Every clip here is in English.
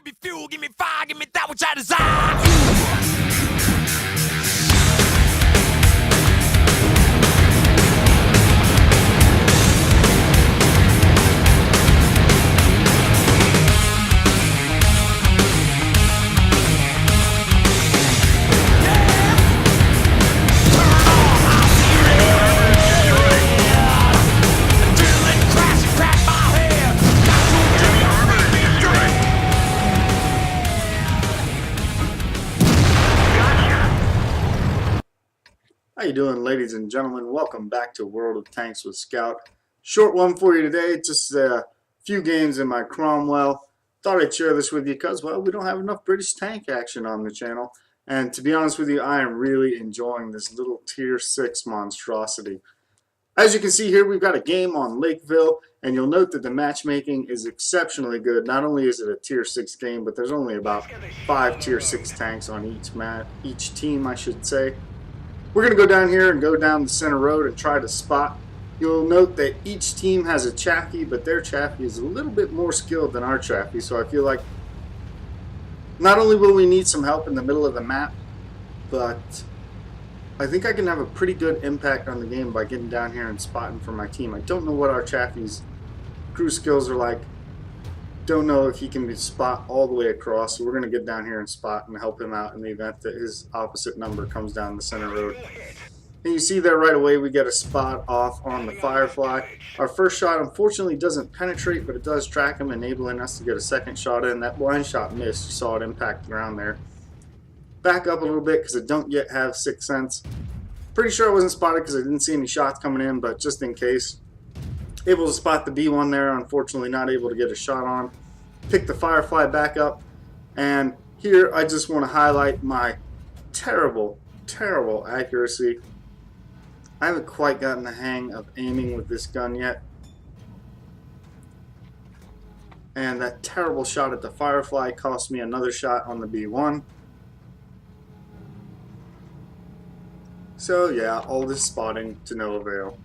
give me fuel, give me fire, give me that which I desire. How you doing, ladies and gentlemen? Welcome back to World of Tanks with Scout. Short one for you today, just a few games in my Cromwell. Thought I'd share this with you because, well, we don't have enough British tank action on the channel. And to be honest with you, I am really enjoying this little tier 6 monstrosity. As you can see here, we've got a game on Lakeville, and you'll note that the matchmaking is exceptionally good. Not only is it a tier 6 game, but there's only about 5 tier 6 tanks on each team, I should say. We're going to go down here and go down the center road and try to spot. You'll note that each team has a Chaffee, but their Chaffee is a little bit more skilled than our Chaffee, so I feel like not only will we need some help in the middle of the map, but I think I can have a pretty good impact on the game by getting down here and spotting for my team. I don't know what our Chaffee's crew skills are like. Don't know if he can spot all the way across, so we're going to get down here and spot and help him out in the event that his opposite number comes down the center road. And you see there right away we get a spot off on the Firefly. Our first shot unfortunately doesn't penetrate, but it does track him, enabling us to get a second shot in. That blind shot missed. You saw it impact the ground there. Back up a little bit because I don't yet have Sixth Sense. Pretty sure I wasn't spotted because I didn't see any shots coming in, but just in case. Able to spot the B1 there, unfortunately not able to get a shot on. Pick the Firefly back up, and here I just want to highlight my terrible accuracy. I haven't quite gotten the hang of aiming with this gun yet. And that terrible shot at the Firefly cost me another shot on the B1. So yeah, all this spotting to no avail.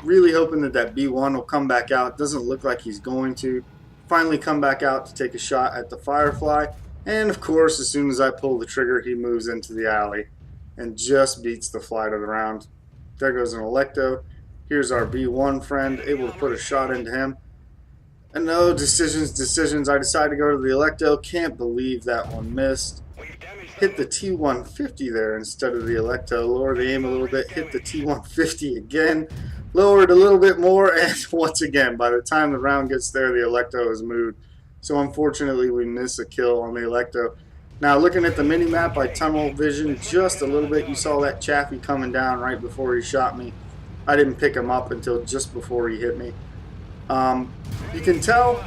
Really hoping that that B1 will come back out. Doesn't look like he's going to. Finally come back out to take a shot at the Firefly. And of course, as soon as I pull the trigger, he moves into the alley and just beats the flight of the round. There goes an Electo. Here's our B1 friend, able to put a shot into him. And no, decisions. I decided to go to the Electo. Can't believe that one missed. Hit the T150 there instead of the Electo. Lower the aim a little bit. Hit the T150 again. Lowered a little bit more, and once again, by the time the round gets there, the Electo is moved. So unfortunately, we miss a kill on the Electo. Now, looking at the mini-map, I tunnel vision just a little bit. You saw that Chaffee coming down right before he shot me. I didn't pick him up until just before he hit me. You can tell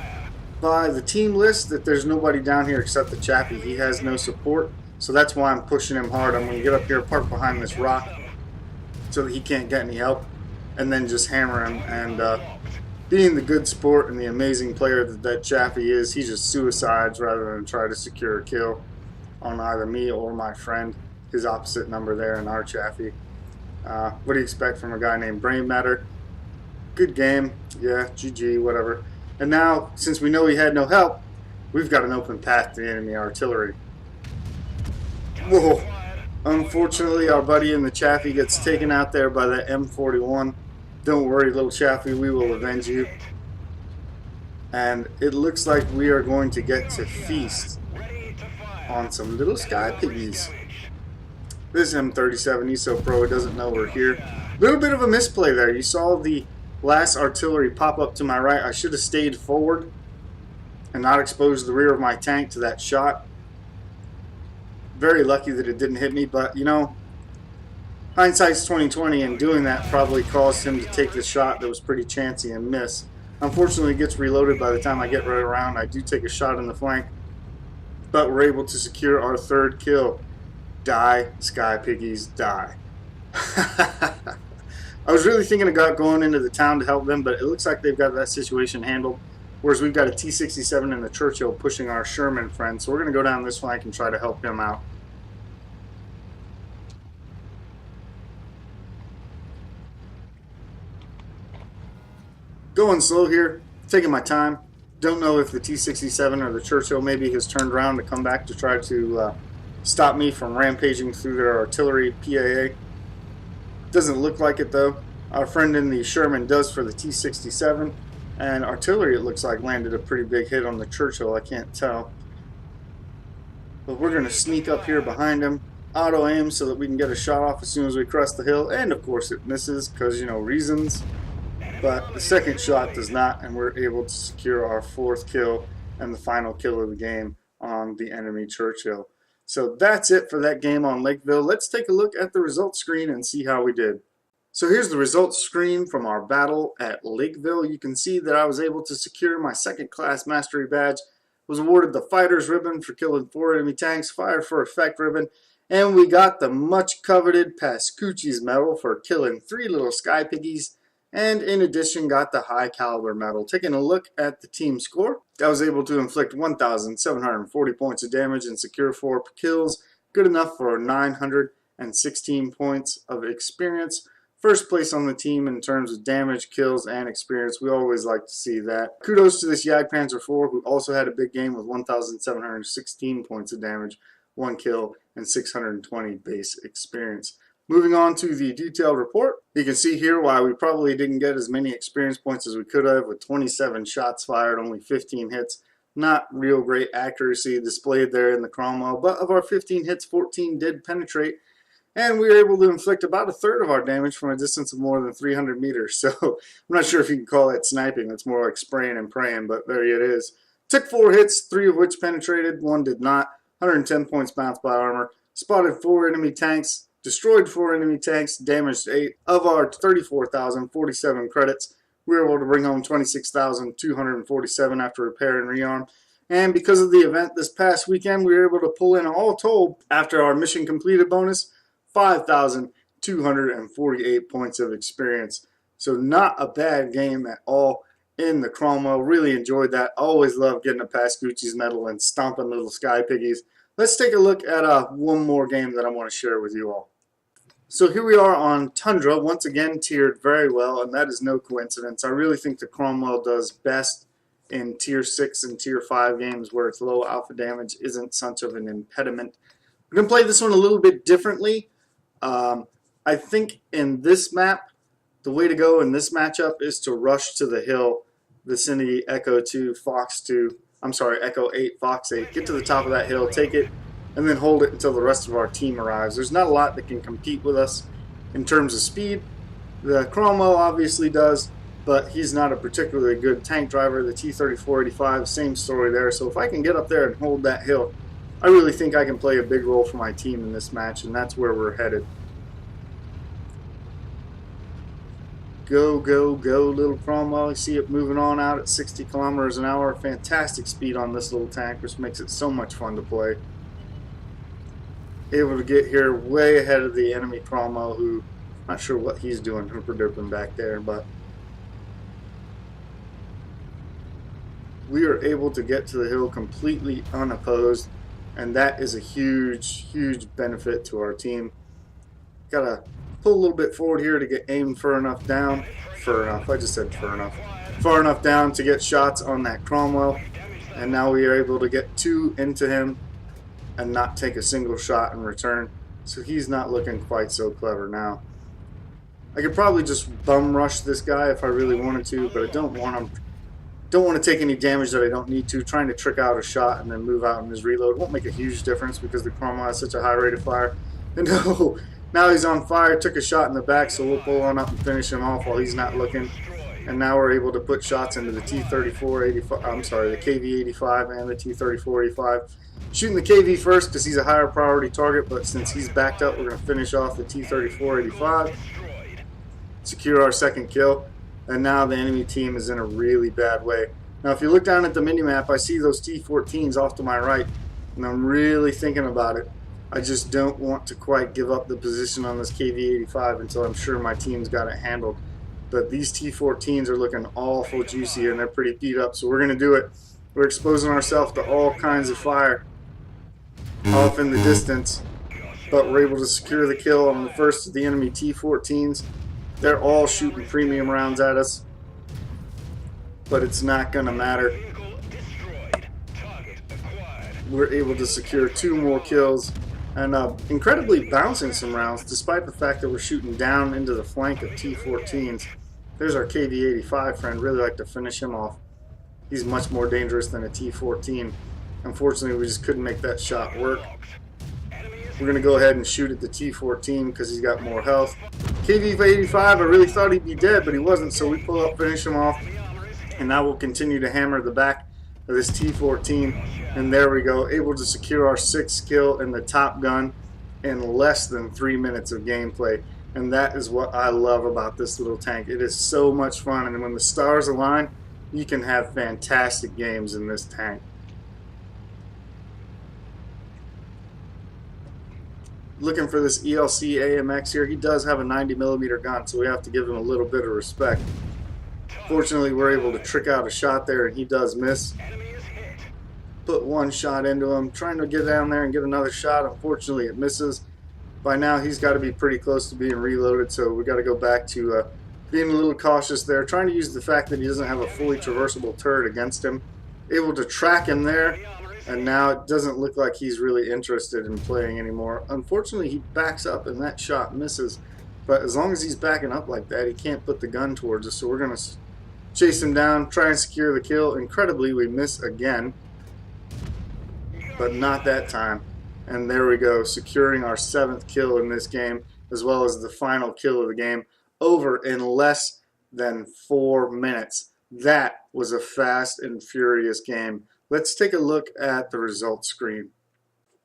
by the team list that there's nobody down here except the Chaffee. He has no support, so that's why I'm pushing him hard. I'm going to get up here, park behind this rock so that he can't get any help, and then just hammer him. And being the good sport and the amazing player that Chaffee is, he just suicides rather than try to secure a kill on either me or my friend, his opposite number there in our Chaffee. What do you expect from a guy named Brain Matter? Good game, yeah, GG, whatever. And now, since we know he had no help, we've got an open path to the enemy artillery. Whoa! Unfortunately, our buddy in the Chaffee gets taken out there by that M41. Don't worry, little Chaffee, we will avenge you. And it looks like we are going to get to feast on some little sky piggies. This M37 ESO Pro doesn't know we're here. A little bit of a misplay there. You saw the last artillery pop up to my right. I should have stayed forward and not exposed the rear of my tank to that shot. Very lucky that it didn't hit me, but you know, hindsight's 20/20, and doing that probably caused him to take the shot that was pretty chancy and miss. Unfortunately, it gets reloaded by the time I get right around. I do take a shot in the flank, but we're able to secure our third kill. Die, Sky Piggies, die. I was really thinking about going into the town to help them, but it looks like they've got that situation handled. Whereas we've got a T-67 and the Churchill pushing our Sherman friend, so we're going to go down this flank and try to help him out. Going slow here, taking my time. Don't know if the T-67 or the Churchill maybe has turned around to come back to try to stop me from rampaging through their artillery PAA. Doesn't look like it though. Our friend in the Sherman does for the T-67, and artillery, it looks like, landed a pretty big hit on the Churchill. I can't tell. But we're going to sneak up here behind him, auto aim so that we can get a shot off as soon as we crest the hill, and of course it misses because, you know, reasons. But the second shot does not, and we're able to secure our 4th kill and the final kill of the game on the enemy Churchill. So that's it for that game on Lakeville. Let's take a look at the results screen and see how we did. So here's the results screen from our battle at Lakeville. You can see that I was able to secure my 2nd class mastery badge, was awarded the fighter's ribbon for killing 4 enemy tanks, fire for effect ribbon, and we got the much coveted Pascucci's medal for killing 3 little sky piggies, and in addition got the high caliber medal. Taking a look at the team score, I was able to inflict 1,740 points of damage and secure 4 kills, good enough for 916 points of experience. First place on the team in terms of damage, kills, and experience. We always like to see that. Kudos to this Jagdpanzer IV, who also had a big game with 1,716 points of damage, 1 kill, and 620 base experience. Moving on to the detailed report, you can see here why we probably didn't get as many experience points as we could have, with 27 shots fired, only 15 hits. Not real great accuracy displayed there in the Cromwell, but of our 15 hits, 14 did penetrate, and we were able to inflict about 1/3 of our damage from a distance of more than 300 meters. So I'm not sure if you can call that sniping. It's more like spraying and praying, but there it is. Took 4 hits, 3 of which penetrated, 1 did not. 110 points bounced by armor. Spotted 4 enemy tanks. Destroyed 4 enemy tanks, damaged 8. Of our 34,047 credits, we were able to bring home 26,247 after repair and rearm. And because of the event this past weekend, we were able to pull in, all told, after our mission completed bonus, 5,248 points of experience. So not a bad game at all in the Cromwell. Really enjoyed that. Always love getting a Pascucci's medal and stomping little sky piggies. Let's take a look at one more game that I want to share with you all. So here we are on Tundra, once again tiered very well, and that is no coincidence. I really think the Cromwell does best in Tier 6 and Tier 5 games where its low alpha damage isn't such of an impediment. We're going to play this one a little bit differently. I think in this map, the way to go in this matchup is to rush to the hill, vicinity Echo 2, Fox 2, I'm sorry, Echo 8, Fox 8. Get to the top of that hill, take it, and then hold it until the rest of our team arrives. There's not a lot that can compete with us in terms of speed. The Cromwell obviously does, but he's not a particularly good tank driver. The T-34-85, same story there. So if I can get up there and hold that hill, I really think I can play a big role for my team in this match, and that's where we're headed. Go, go, go, little Cromwell. You see it moving on out at 60 kilometers an hour. Fantastic speed on this little tank, which makes it so much fun to play. Able to get here way ahead of the enemy Cromwell, who, not sure what he's doing, hooper-derping back there, but we are able to get to the hill completely unopposed, and that is a huge, huge benefit to our team. Gotta pull a little bit forward here to get aimed far enough down. I just said far enough. Far enough down to get shots on that Cromwell, and now we are able to get 2 into him and not take a single shot in return. So he's not looking quite so clever now. I could probably just bum rush this guy if I really wanted to, but I don't want him. Don't want to take any damage that I don't need to. Trying to trick out a shot and then move out in his reload won't make a huge difference because the Cromwell has such a high rate of fire. And no, now he's on fire. Took a shot in the back, so we'll pull on up and finish him off while he's not looking. And now we're able to put shots into the T-34-85. I'm sorry, the KV-85 and the T-34-85. Shooting the KV first because he's a higher priority target, but since he's backed up, we're going to finish off the T-34-85. Secure our 2nd kill. And now the enemy team is in a really bad way. Now if you look down at the minimap, I see those T-14s off to my right, and I'm really thinking about it. I just don't want to quite give up the position on this KV-85 until I'm sure my team's got it handled. But these T-14s are looking awful juicy, and they're pretty beat up, so we're going to do it. We're exposing ourselves to all kinds of fire off in the distance, but we're able to secure the kill on the first of the enemy T-14s. They're all shooting premium rounds at us, but it's not going to matter. we're able to secure 2 more kills and incredibly bouncing some rounds despite the fact that we're shooting down into the flank of T-14s. There's our KV-85 friend. Really like to finish him off. He's much more dangerous than a T-14. Unfortunately, we just couldn't make that shot work. We're going to go ahead and shoot at the T-14 because he's got more health. KV-85, I really thought he'd be dead, but he wasn't, so we pull up, finish him off, and now we'll continue to hammer the back of this T-14, and there we go, able to secure our 6th kill in the Top Gun in less than 3 minutes of gameplay. And that is what I love about this little tank. It is so much fun, and when the stars align, you can have fantastic games in this tank. Looking for this ELC AMX here. He does have a 90mm gun, so we have to give him a little bit of respect. Fortunately, we're able to trick out a shot there, and he does miss. Put one shot into him, trying to get down there and get another shot. Unfortunately, it misses. By now, he's got to be pretty close to being reloaded, so we got to go back to being a little cautious there, trying to use the fact that he doesn't have a fully traversable turret against him. Able to track him there, and now it doesn't look like he's really interested in playing anymore. Unfortunately, he backs up and that shot misses, but as long as he's backing up like that, he can't put the gun towards us, so we're going to chase him down, try and secure the kill. Incredibly, we miss again, but not that time. And there we go, securing our 7th kill in this game, as well as the final kill of the game, over in less than 4 minutes. That was a fast and furious game. Let's take a look at the results screen.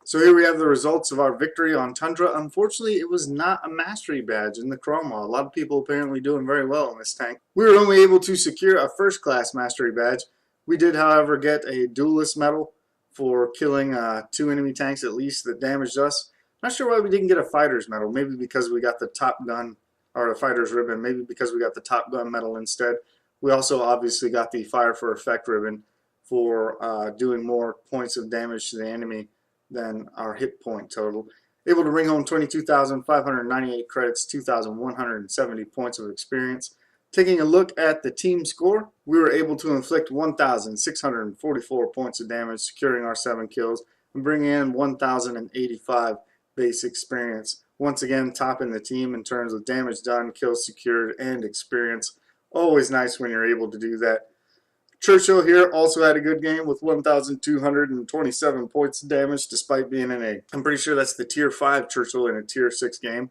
So here we have the results of our victory on Tundra. Unfortunately, it was not a mastery badge in the Cromwell. A lot of people apparently doing very well in this tank. We were only able to secure a first class mastery badge. We did, however, get a duelist medal for killing 2 enemy tanks at least that damaged us. Not sure why we didn't get a fighter's medal. Maybe because we got the Top Gun, or the fighter's ribbon. Maybe because we got the Top Gun medal instead. We also obviously got the Fire for Effect ribbon for doing more points of damage to the enemy than our hit point total. Able to bring home 22,598 credits, 2,170 points of experience. Taking a look at the team score, we were able to inflict 1,644 points of damage, securing our 7 kills, and bringing in 1,085 base experience. Once again, topping the team in terms of damage done, kills secured, and experience. Always nice when you're able to do that. Churchill here also had a good game with 1,227 points of damage despite being in a, I'm pretty sure that's the tier 5 Churchill in a tier 6 game.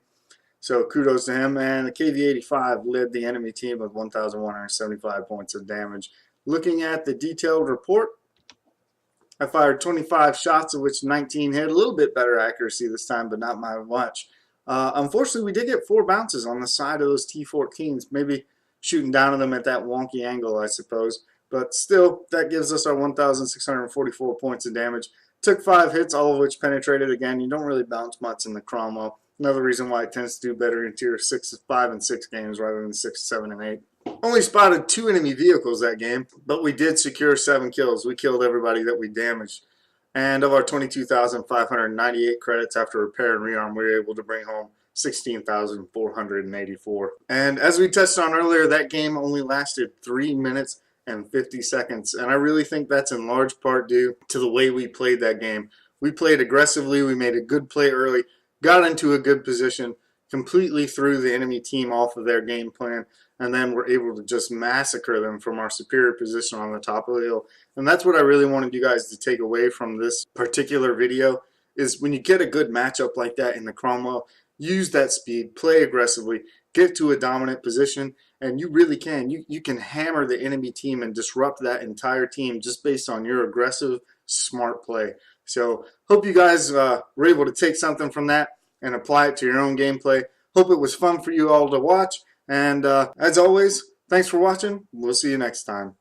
So kudos to him. And the KV-85 led the enemy team with 1,175 points of damage. Looking at the detailed report, I fired 25 shots, of which 19 hit. A little bit better accuracy this time, but not by much. Unfortunately, we did get 4 bounces on the side of those T-14s. Maybe shooting down on them at that wonky angle, I suppose. But still, that gives us our 1,644 points of damage. Took 5 hits, all of which penetrated. Again, you don't really bounce much in the Cromwell. Another reason why it tends to do better in tier 5 and 6 games rather than 6, 7, and 8. Only spotted 2 enemy vehicles that game, but we did secure 7 kills. We killed everybody that we damaged. And of our 22,598 credits after repair and rearm, we were able to bring home 16,484. And as we touched on earlier, that game only lasted 3 minutes and 50 seconds. And I really think that's in large part due to the way we played that game. We played aggressively. We made a good play early, got into a good position, completely threw the enemy team off of their game plan, and then we're able to just massacre them from our superior position on the top of the hill. And that's what I really wanted you guys to take away from this particular video, is when you get a good matchup like that in the Cromwell, use that speed, play aggressively, get to a dominant position, and you really can. You can hammer the enemy team and disrupt that entire team just based on your aggressive, smart play. So hope you guys were able to take something from that and apply it to your own gameplay. Hope it was fun for you all to watch. And as always, thanks for watching. We'll see you next time.